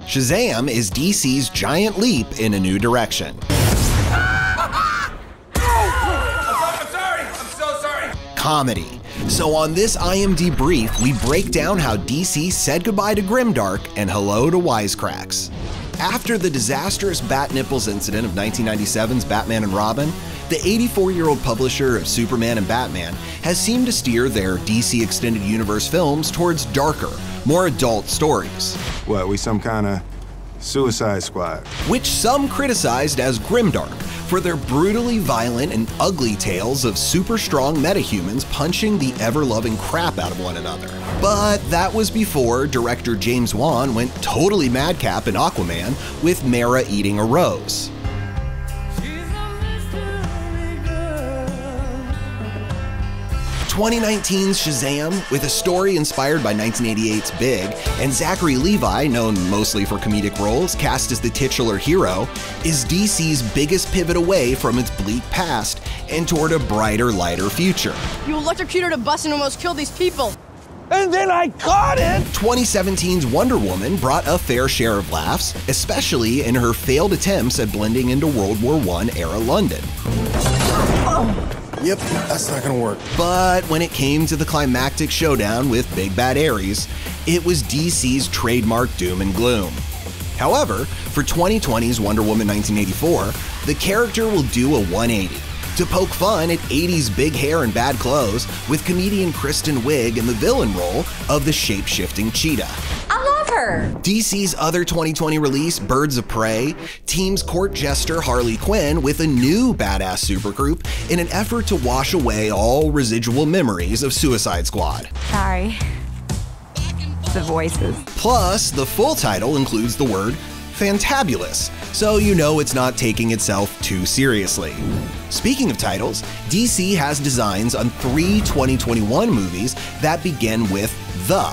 Shazam is DC's giant leap in a new direction. Comedy. So on this IMDbrief, we break down how DC said goodbye to grimdark and hello to Wisecracks. After the disastrous bat nipples incident of 1997's Batman and Robin, the 84-year-old publisher of Superman and Batman has seemed to steer their DC Extended Universe films towards darker, more adult stories. What, we some kind of Suicide Squad? Which some criticized as grimdark for their brutally violent and ugly tales of super strong metahumans punching the ever-loving crap out of one another. But that was before director James Wan went totally madcap in AQUAMAN with Mera eating a rose. 2019's Shazam, with a story inspired by 1988's Big, and Zachary Levi, known mostly for comedic roles, cast as the titular hero, is DC's biggest pivot away from its bleak past and toward a brighter, lighter future. You electrocuted a bus and almost killed these people. And then I caught it! 2017's Wonder Woman brought a fair share of laughs, especially in her failed attempts at blending into World War I era London. Yep, that's not gonna work. But when it came to the climactic showdown with Big Bad Ares, it was DC's trademark doom and gloom. However, for 2020's Wonder Woman 1984, the character will do a 180 to poke fun at 80s big hair and bad clothes with comedian Kristen Wiig in the villain role of the shape-shifting cheetah. I love her! DC's other 2020 release, Birds of Prey, teams court jester Harley Quinn with a new badass supergroup in an effort to wash away all residual memories of Suicide Squad. Sorry. The voices. Plus, the full title includes the word fantabulous, so you know it's not taking itself too seriously. Speaking of titles, DC has designs on 3 2021 movies that begin with The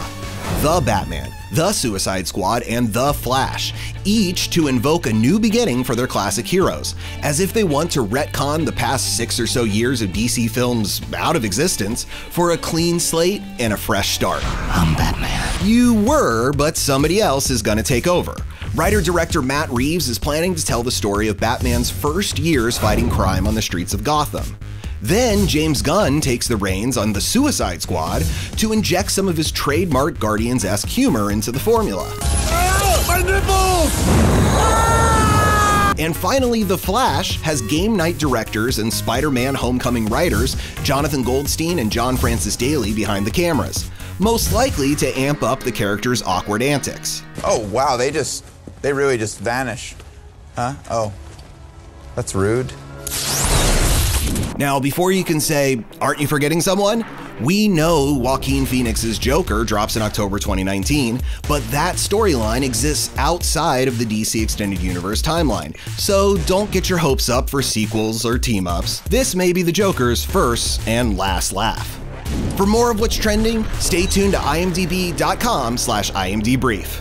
Batman, The Suicide Squad, and The Flash, each to invoke a new beginning for their classic heroes, as if they want to retcon the past 6 or so years of DC films out of existence for a clean slate and a fresh start. I'm Batman. You were, but somebody else is gonna take over. Writer-director Matt Reeves is planning to tell the story of Batman's first years fighting crime on the streets of Gotham. Then James Gunn takes the reins on the Suicide Squad to inject some of his trademark Guardians-esque humor into the formula. My nipples! And finally, The Flash has game night directors and Spider-Man Homecoming writers Jonathan Goldstein and John Francis Daly behind the cameras, most likely to amp up the character's awkward antics. Oh, wow, they really just vanish. Huh? Oh, that's rude. Now, before you can say, aren't you forgetting someone? We know Joaquin Phoenix's Joker drops in October 2019, but that storyline exists outside of the DC Extended Universe timeline, so don't get your hopes up for sequels or team-ups. This may be the Joker's first and last laugh. For more of what's trending, stay tuned to imdb.com/imdbrief.